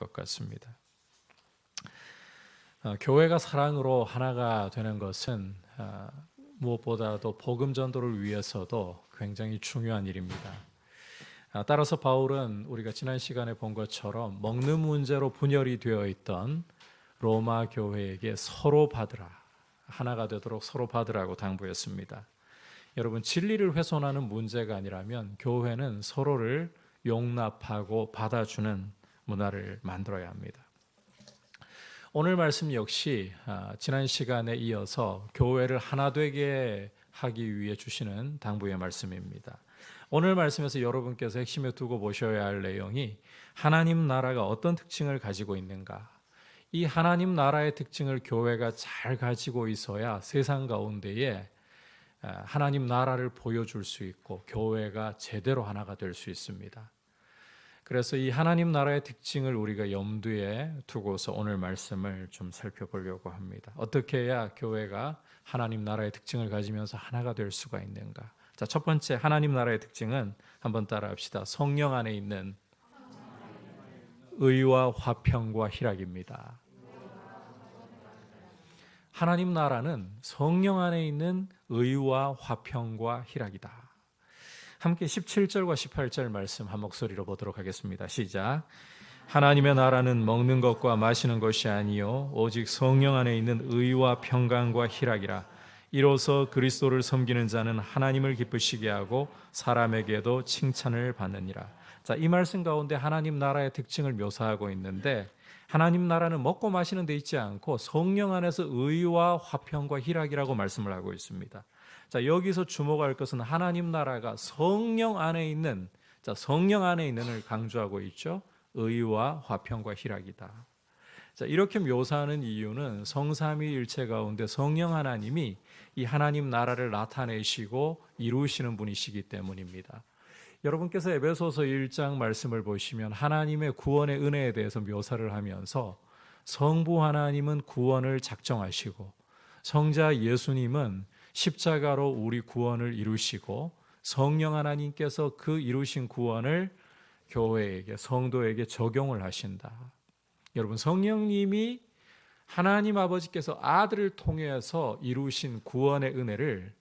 것 같습니다. 교회가 사랑으로 하나가 되는 것은 무엇보다도 복음 전도를 위해서도 굉장히 중요한 일입니다. 따라서 바울은 우리가 지난 시간에 본 것처럼 먹는 문제로 분열이 되어 있던 로마 교회에게 서로 받으라, 하나가 되도록 서로 받으라고 당부했습니다. 여러분, 진리를 훼손하는 문제가 아니라면 교회는 서로를 용납하고 받아주는 문화를 만들어야 합니다. 오늘 말씀 역시 지난 시간에 이어서 교회를 하나 되게 하기 위해 주시는 당부의 말씀입니다. 오늘 말씀에서 여러분께서 핵심에 두고 보셔야 할 내용이 하나님 나라가 어떤 특징을 가지고 있는가, 이 하나님 나라의 특징을 교회가 잘 가지고 있어야 세상 가운데에 하나님 나라를 보여줄 수 있고 교회가 제대로 하나가 될 수 있습니다. 그래서 이 하나님 나라의 특징을 우리가 염두에 두고서 오늘 말씀을 좀 살펴보려고 합니다. 어떻게 해야 교회가 하나님 나라의 특징을 가지면서 하나가 될 수가 있는가? 자, 첫 번째 하나님 나라의 특징은 한번 따라합시다. 성령 안에 있는 의와 화평과 희락입니다. 하나님 나라는 성령 안에 있는 의와 화평과 희락이다. 함께 17절과 18절 말씀 한 목소리로 보도록 하겠습니다. 시작. 하나님의 나라는 먹는 것과 마시는 것이 아니요 오직 성령 안에 있는 의와 평강과 희락이라. 이로써 그리스도를 섬기는 자는 하나님을 기쁘시게 하고 사람에게도 칭찬을 받느니라. 자, 이 말씀 가운데 하나님 나라의 특징을 묘사하고 있는데 하나님 나라는 먹고 마시는 데 있지 않고 성령 안에서 의와 화평과 희락이라고 말씀을 하고 있습니다. 자, 여기서 주목할 것은 하나님 나라가 성령 안에 있는, 자, 성령 안에 있는을 강조하고 있죠. 의와 화평과 희락이다. 자, 이렇게 묘사하는 이유는 성삼위일체 가운데 성령 하나님이 이 하나님 나라를 나타내시고 이루시는 분이시기 때문입니다. 여러분께서 에베소서 1장 말씀을 보시면 하나님의 구원의 은혜에 대해서 묘사를 하면서 성부 하나님은 구원을 작정하시고 성자 예수님은 십자가로 우리 구원을 이루시고 성령 하나님께서 그 이루신 구원을 교회에게, 성도에게 적용을 하신다. 여러분, 성령님이 하나님 아버지께서 아들을 통해서 이루신 구원의 은혜를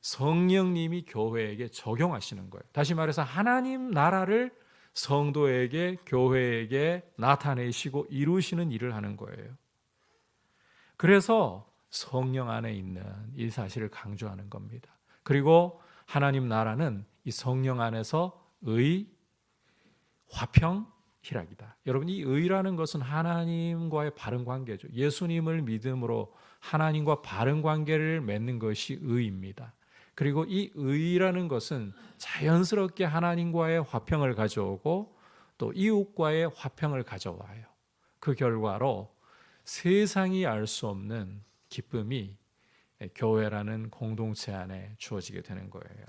성령님이 교회에게 적용하시는 거예요. 다시 말해서 하나님 나라를 성도에게, 교회에게 나타내시고 이루시는 일을 하는 거예요. 그래서 성령 안에 있는 이 사실을 강조하는 겁니다. 그리고 하나님 나라는 이 성령 안에서 의, 화평, 희락이다. 여러분, 이 의라는 것은 하나님과의 바른 관계죠. 예수님을 믿음으로 하나님과 바른 관계를 맺는 것이 의입니다. 그리고 이 의라는 것은 자연스럽게 하나님과의 화평을 가져오고 또 이웃과의 화평을 가져와요. 그 결과로 세상이 알 수 없는 기쁨이 교회라는 공동체 안에 주어지게 되는 거예요.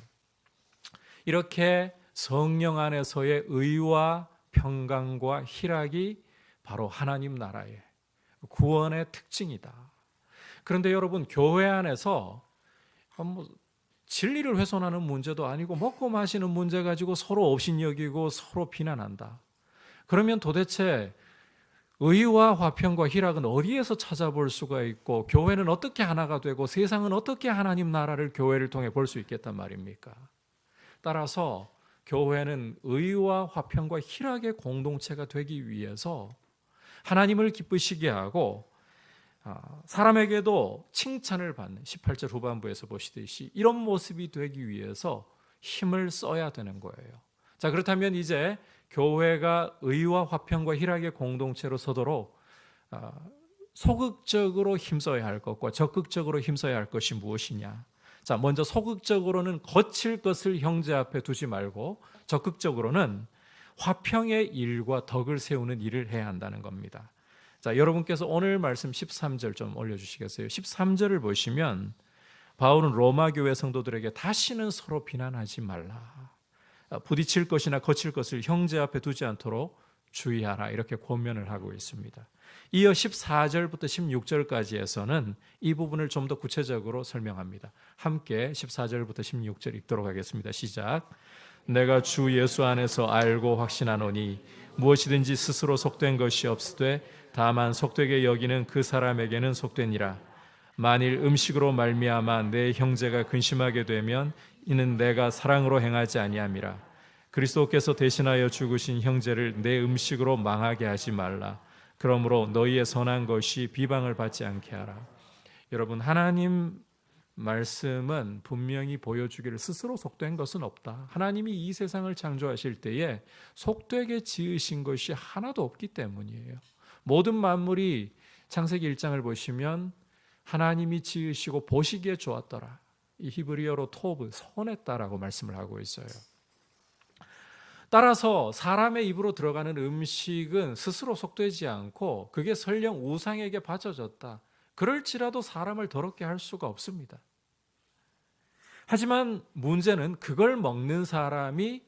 이렇게 성령 안에서의 의와 평강과 희락이 바로 하나님 나라의 구원의 특징이다. 그런데 여러분, 교회 안에서 진리를 훼손하는 문제도 아니고 먹고 마시는 문제 가지고 서로 업신여기고 서로 비난한다. 그러면 도대체 의와 화평과 희락은 어디에서 찾아볼 수가 있고 교회는 어떻게 하나가 되고 세상은 어떻게 하나님 나라를 교회를 통해 볼 수 있겠단 말입니까? 따라서 교회는 의와 화평과 희락의 공동체가 되기 위해서 하나님을 기쁘시게 하고 사람에게도 칭찬을 받는 18절 후반부에서 보시듯이 이런 모습이 되기 위해서 힘을 써야 되는 거예요. 자, 그렇다면 이제 교회가 의와 화평과 희락의 공동체로 서도록 소극적으로 힘써야 할 것과 적극적으로 힘써야 할 것이 무엇이냐? 자, 먼저 소극적으로는 거칠 것을 형제 앞에 두지 말고 적극적으로는 화평의 일과 덕을 세우는 일을 해야 한다는 겁니다. 자, 여러분께서 오늘 말씀 13절 좀 올려주시겠어요? 13절을 보시면 바울은 로마 교회 성도들에게 다시는 서로 비난하지 말라, 부딪힐 것이나 거칠 것을 형제 앞에 두지 않도록 주의하라, 이렇게 권면을 하고 있습니다. 이어 14절부터 16절까지에서는 이 부분을 좀 더 구체적으로 설명합니다. 함께 14절부터 16절 읽도록 하겠습니다. 시작. 내가 주 예수 안에서 알고 확신하노니 무엇이든지 스스로 속된 것이 없으되 다만 속되게 여기는 그 사람에게는 속되니라. 만일 음식으로 말미암아 내 형제가 근심하게 되면 이는 내가 사랑으로 행하지 아니함이라. 그리스도께서 대신하여 죽으신 형제를 내 음식으로 망하게 하지 말라. 그러므로 너희의 선한 것이 비방을 받지 않게 하라. 여러분, 하나님 말씀은 분명히 보여주기를 스스로 속된 것은 없다. 하나님이 이 세상을 창조하실 때에 속되게 지으신 것이 하나도 없기 때문이에요. 모든 만물이 창세기 1장을 보시면 하나님이 지으시고 보시기에 좋았더라. 이 히브리어로 토브, 선했다라고 말씀을 하고 있어요. 따라서 사람의 입으로 들어가는 음식은 스스로 속되지 않고 그게 설령 우상에게 바쳐졌다. 그럴지라도 사람을 더럽게 할 수가 없습니다. 하지만 문제는 그걸 먹는 사람이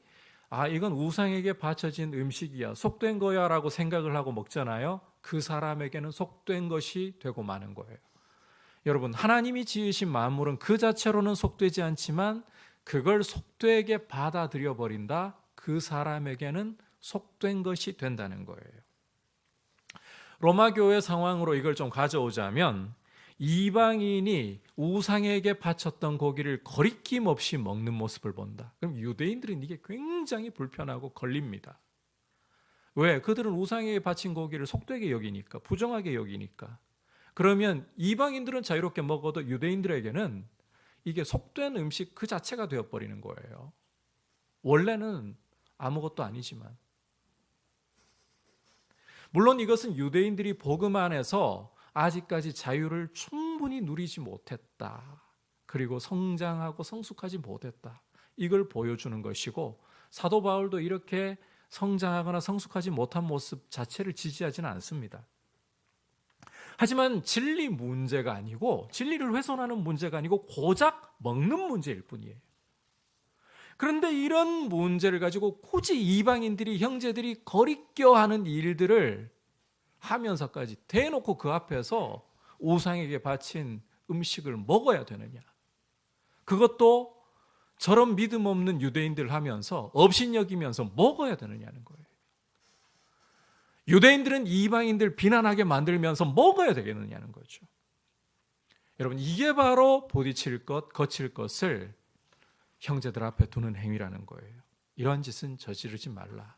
이건 우상에게 바쳐진 음식이야, 속된 거야 라고 생각을 하고 먹잖아요. 그 사람에게는 속된 것이 되고 마는 거예요. 여러분, 하나님이 지으신 만물은 그 자체로는 속되지 않지만 그걸 속되게 받아들여 버린다. 그 사람에게는 속된 것이 된다는 거예요. 로마 교회 상황으로 이걸 좀 가져오자면 이방인이 우상에게 바쳤던 고기를 거리낌 없이 먹는 모습을 본다. 그럼 유대인들은 이게 굉장히 불편하고 걸립니다. 왜? 그들은 우상에게 바친 고기를 속되게 여기니까, 부정하게 여기니까. 그러면 이방인들은 자유롭게 먹어도 유대인들에게는 이게 속된 음식 그 자체가 되어버리는 거예요. 원래는 아무것도 아니지만. 물론 이것은 유대인들이 복음 안에서 아직까지 자유를 충분히 누리지 못했다. 그리고 성장하고 성숙하지 못했다. 이걸 보여주는 것이고, 사도 바울도 이렇게 성장하거나 성숙하지 못한 모습 자체를 지지하지는 않습니다. 하지만 진리 문제가 아니고, 진리를 훼손하는 문제가 아니고 고작 먹는 문제일 뿐이에요. 그런데 이런 문제를 가지고 굳이 이방인들이, 형제들이 거리껴하는 일들을 하면서까지 대놓고 그 앞에서 우상에게 바친 음식을 먹어야 되느냐. 그것도 저런 믿음 없는 유대인들 하면서 업신여기면서 먹어야 되느냐는 거예요. 유대인들은 이방인들 비난하게 만들면서 먹어야 되겠느냐는 거죠. 여러분, 이게 바로 부딪힐 것, 거칠 것을 형제들 앞에 두는 행위라는 거예요. 이런 짓은 저지르지 말라.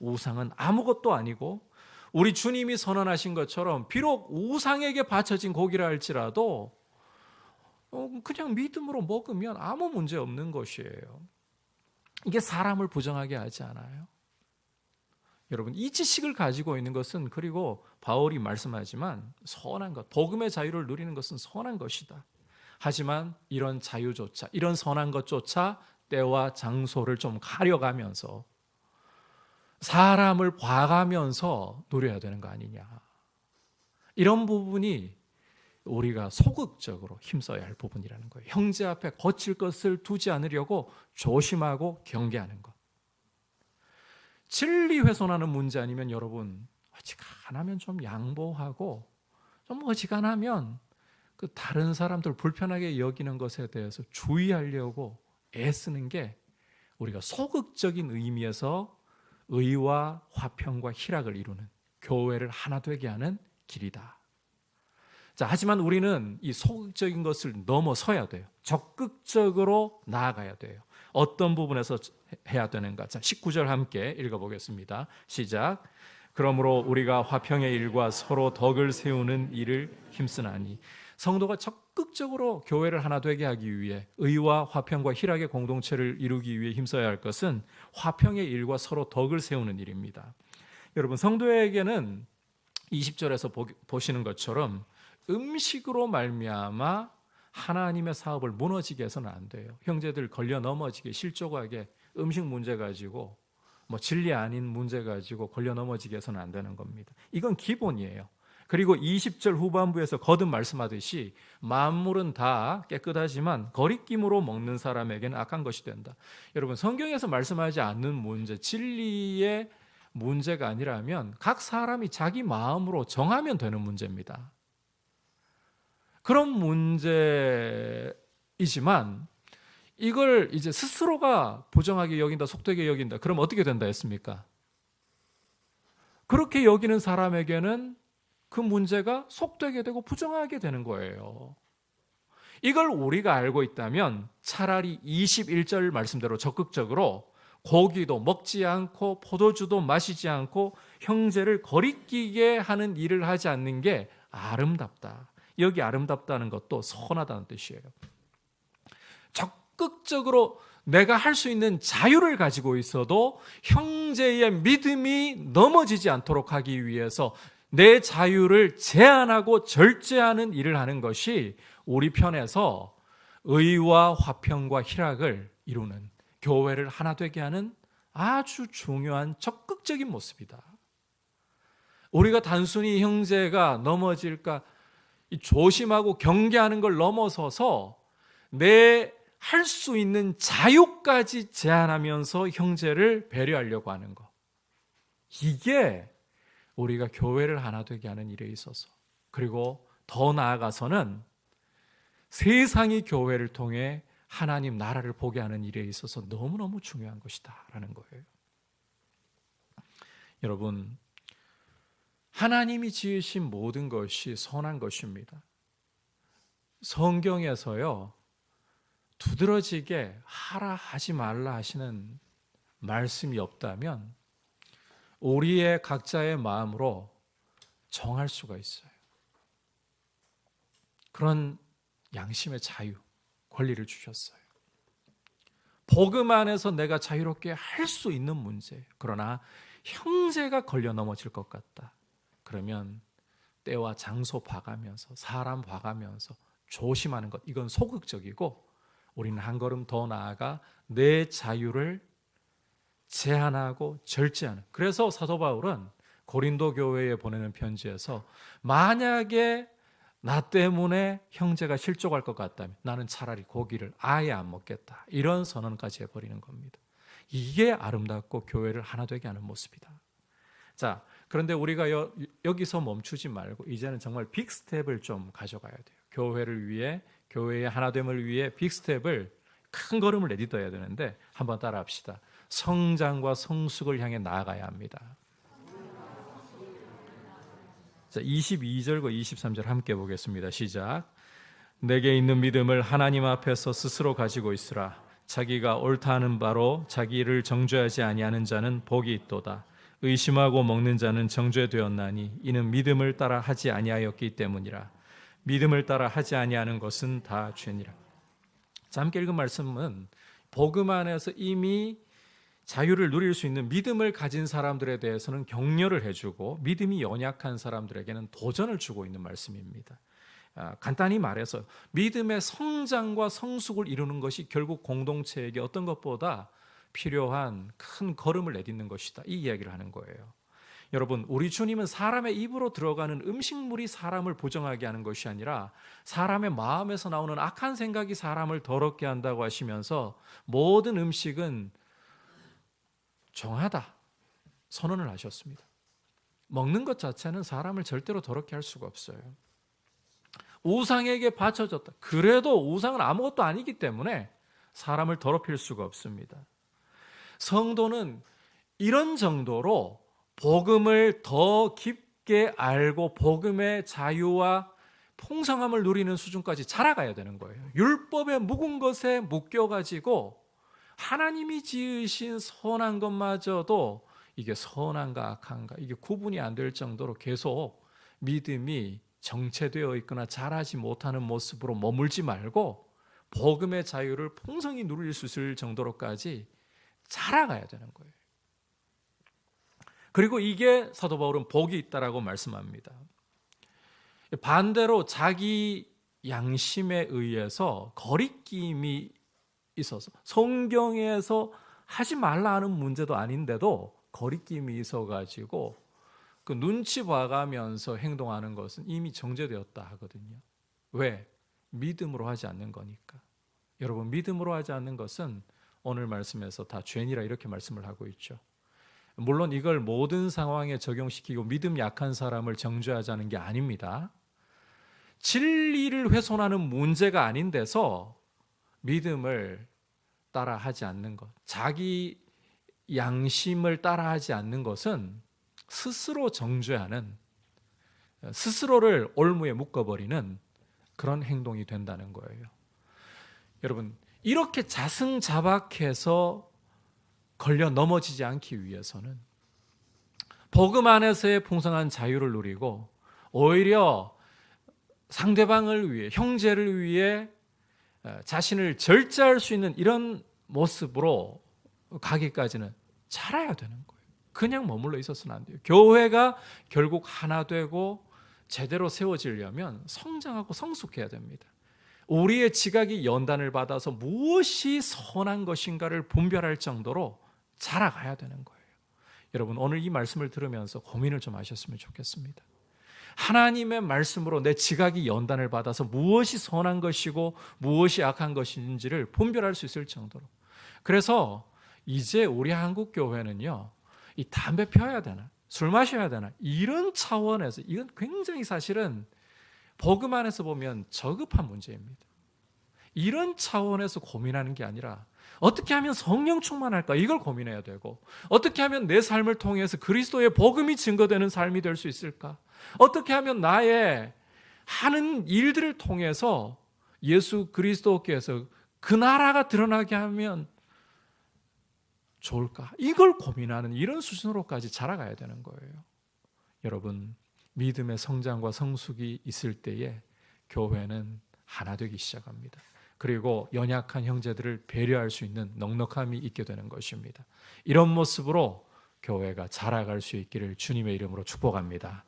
우상은 아무것도 아니고 우리 주님이 선언하신 것처럼 비록 우상에게 바쳐진 고기라 할지라도 그냥 믿음으로 먹으면 아무 문제 없는 것이에요. 이게 사람을 부정하게 하지 않아요. 여러분, 이 지식을 가지고 있는 것은, 그리고 바울이 말씀하지만 선한 것, 복음의 자유를 누리는 것은 선한 것이다. 하지만 이런 자유조차, 이런 선한 것조차 때와 장소를 좀 가려가면서 사람을 봐가면서 누려야 되는 거 아니냐. 이런 부분이 우리가 소극적으로 힘써야 할 부분이라는 거예요. 형제 앞에 거칠 것을 두지 않으려고 조심하고 경계하는 것. 진리 훼손하는 문제 아니면 여러분, 어지간하면 좀 양보하고, 좀 어지간하면 그 다른 사람들 불편하게 여기는 것에 대해서 주의하려고 애쓰는 게 우리가 소극적인 의미에서 의와 화평과 희락을 이루는, 교회를 하나 되게 하는 길이다. 자, 하지만 우리는 이 소극적인 것을 넘어서야 돼요. 적극적으로 나아가야 돼요. 어떤 부분에서 해야 되는가? 자, 19절 함께 읽어보겠습니다. 시작. 그러므로 우리가 화평의 일과 서로 덕을 세우는 일을 힘쓰나니. 성도가 적극적으로 교회를 하나 되게 하기 위해, 의와 화평과 희락의 공동체를 이루기 위해 힘써야 할 것은 화평의 일과 서로 덕을 세우는 일입니다. 여러분, 성도에게는 20절에서 보시는 것처럼 음식으로 말미암아 하나님의 사업을 무너지게 해서는 안 돼요. 형제들 걸려 넘어지게, 실족하게 음식 문제 가지고, 진리 아닌 문제 가지고 걸려 넘어지게 해서는 안 되는 겁니다. 이건 기본이에요. 그리고 20절 후반부에서 거듭 말씀하듯이 만물은 다 깨끗하지만 거리낌으로 먹는 사람에게는 악한 것이 된다. 여러분, 성경에서 말씀하지 않는 문제, 진리의 문제가 아니라면 각 사람이 자기 마음으로 정하면 되는 문제입니다. 그런 문제이지만 이걸 이제 스스로가 부정하게 여긴다, 속되게 여긴다. 그럼 어떻게 된다 했습니까? 그렇게 여기는 사람에게는 그 문제가 속되게 되고 부정하게 되는 거예요. 이걸 우리가 알고 있다면 차라리 21절 말씀대로 적극적으로 고기도 먹지 않고 포도주도 마시지 않고 형제를 거리끼게 하는 일을 하지 않는 게 아름답다. 여기 아름답다는 것도 선하다는 뜻이에요. 적극적으로 내가 할 수 있는 자유를 가지고 있어도 형제의 믿음이 넘어지지 않도록 하기 위해서 내 자유를 제한하고 절제하는 일을 하는 것이 우리 편에서 의와 화평과 희락을 이루는, 교회를 하나 되게 하는 아주 중요한 적극적인 모습이다. 우리가 단순히 형제가 넘어질까 조심하고 경계하는 걸 넘어서서 내 할 수 있는 자유까지 제한하면서 형제를 배려하려고 하는 것, 이게 우리가 교회를 하나 되게 하는 일에 있어서, 그리고 더 나아가서는 세상이 교회를 통해 하나님 나라를 보게 하는 일에 있어서 너무너무 중요한 것이다라는 거예요. 여러분, 하나님이 지으신 모든 것이 선한 것입니다. 성경에서요, 두드러지게 하라 하지 말라 하시는 말씀이 없다면 우리의 각자의 마음으로 정할 수가 있어요. 그런 양심의 자유, 권리를 주셨어요. 복음 안에서 내가 자유롭게 할 수 있는 문제, 그러나 형제가 걸려 넘어질 것 같다. 그러면 때와 장소 봐가면서, 사람 봐가면서 조심하는 것, 이건 소극적이고, 우리는 한 걸음 더 나아가 내 자유를 제한하고 절제하는. 그래서 사도 바울은 고린도 교회에 보내는 편지에서 만약에 나 때문에 형제가 실족할 것 같다면 나는 차라리 고기를 아예 안 먹겠다, 이런 선언까지 해버리는 겁니다. 이게 아름답고 교회를 하나 되게 하는 모습이다. 자, 그런데 우리가 여기서 멈추지 말고 이제는 정말 빅스텝을 좀 가져가야 돼요. 교회를 위해, 교회의 하나됨을 위해 빅스텝을, 큰 걸음을 내딛어야 되는데 한번 따라 합시다. 성장과 성숙을 향해 나아가야 합니다. 자, 22절과 23절 함께 보겠습니다. 시작. 내게 있는 믿음을 하나님 앞에서 스스로 가지고 있으라. 자기가 옳다 하는 바로 자기를 정죄하지 아니하는 자는 복이 있도다. 의심하고 먹는 자는 정죄되었나니 이는 믿음을 따라 하지 아니하였기 때문이라. 믿음을 따라 하지 아니하는 것은 다 죄니라. 자, 함께 읽은 말씀은 복음 안에서 이미 자유를 누릴 수 있는 믿음을 가진 사람들에 대해서는 격려를 해주고, 믿음이 연약한 사람들에게는 도전을 주고 있는 말씀입니다. 간단히 말해서 믿음의 성장과 성숙을 이루는 것이 결국 공동체에게 어떤 것보다 필요한 큰 걸음을 내딛는 것이다, 이 이야기를 하는 거예요. 여러분, 우리 주님은 사람의 입으로 들어가는 음식물이 사람을 부정하게 하는 것이 아니라 사람의 마음에서 나오는 악한 생각이 사람을 더럽게 한다고 하시면서 모든 음식은 정하다 선언을 하셨습니다. 먹는 것 자체는 사람을 절대로 더럽게 할 수가 없어요. 우상에게 바쳐졌다, 그래도 우상은 아무것도 아니기 때문에 사람을 더럽힐 수가 없습니다. 성도는 이런 정도로 복음을 더 깊게 알고 복음의 자유와 풍성함을 누리는 수준까지 자라가야 되는 거예요. 율법의 묵은 것에 묶여가지고 하나님이 지으신 선한 것마저도 이게 선한가 악한가 이게 구분이 안 될 정도로 계속 믿음이 정체되어 있거나 자라지 못하는 모습으로 머물지 말고 복음의 자유를 풍성히 누릴 수 있을 정도로까지 자라가야 되는 거예요. 그리고 이게 사도 바울은 복이 있다라고 말씀합니다. 반대로 자기 양심에 의해서 거리낌이 있어서, 성경에서 하지 말라 하는 문제도 아닌데도 거리낌이 있어가지고 그 눈치 봐가면서 행동하는 것은 이미 정죄되었다 하거든요. 왜? 믿음으로 하지 않는 거니까. 여러분, 믿음으로 하지 않는 것은 오늘 말씀에서 다 죄니라 이렇게 말씀을 하고 있죠. 물론 이걸 모든 상황에 적용시키고 믿음 약한 사람을 정죄하자는 게 아닙니다. 진리를 훼손하는 문제가 아닌 데서 믿음을 따라하지 않는 것, 자기 양심을 따라하지 않는 것은 스스로 정죄하는, 스스로를 올무에 묶어버리는 그런 행동이 된다는 거예요. 여러분, 이렇게 자승자박해서 걸려 넘어지지 않기 위해서는 복음 안에서의 풍성한 자유를 누리고 오히려 상대방을 위해, 형제를 위해 자신을 절제할 수 있는 이런 모습으로 가기까지는 자라야 되는 거예요. 그냥 머물러 있어서는 안 돼요. 교회가 결국 하나 되고 제대로 세워지려면 성장하고 성숙해야 됩니다. 우리의 지각이 연단을 받아서 무엇이 선한 것인가를 분별할 정도로 자라가야 되는 거예요. 여러분, 오늘 이 말씀을 들으면서 고민을 좀 하셨으면 좋겠습니다. 하나님의 말씀으로 내 지각이 연단을 받아서 무엇이 선한 것이고 무엇이 악한 것인지를 분별할 수 있을 정도로. 그래서 이제 우리 한국 교회는요, 이 담배 피워야 되나, 술 마셔야 되나, 이런 차원에서, 이건 굉장히 사실은 복음 안에서 보면 저급한 문제입니다. 이런 차원에서 고민하는 게 아니라 어떻게 하면 성령 충만할까, 이걸 고민해야 되고, 어떻게 하면 내 삶을 통해서 그리스도의 복음이 증거되는 삶이 될 수 있을까, 어떻게 하면 나의 하는 일들을 통해서 예수 그리스도께서 그 나라가 드러나게 하면 좋을까, 이걸 고민하는 이런 수준으로까지 자라가야 되는 거예요. 여러분, 믿음의 성장과 성숙이 있을 때에 교회는 하나 되기 시작합니다. 그리고 연약한 형제들을 배려할 수 있는 넉넉함이 있게 되는 것입니다. 이런 모습으로 교회가 자라갈 수 있기를 주님의 이름으로 축복합니다.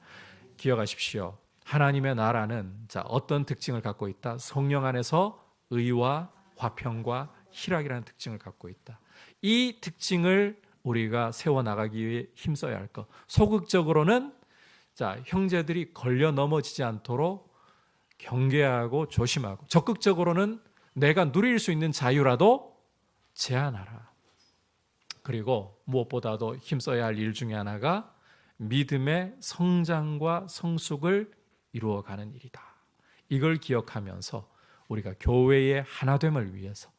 기억하십시오. 하나님의 나라는 어떤 특징을 갖고 있다? 성령 안에서 의와 화평과 희락이라는 특징을 갖고 있다. 이 특징을 우리가 세워나가기 위해 힘써야 할 것. 소극적으로는 형제들이 걸려 넘어지지 않도록 경계하고 조심하고, 적극적으로는 내가 누릴 수 있는 자유라도 제한하라. 그리고 무엇보다도 힘써야 할 일 중에 하나가 믿음의 성장과 성숙을 이루어가는 일이다. 이걸 기억하면서 우리가 교회의 하나됨을 위해서,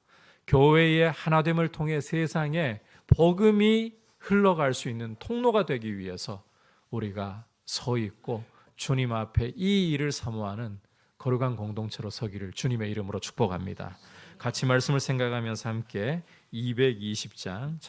교회의 하나됨을 통해 세상에 복음이 흘러갈 수 있는 통로가 되기 위해서 우리가 서 있고 주님 앞에 이 일을 사모하는 거룩한 공동체로 서기를 주님의 이름으로 축복합니다. 같이 말씀을 생각하면서 함께 220장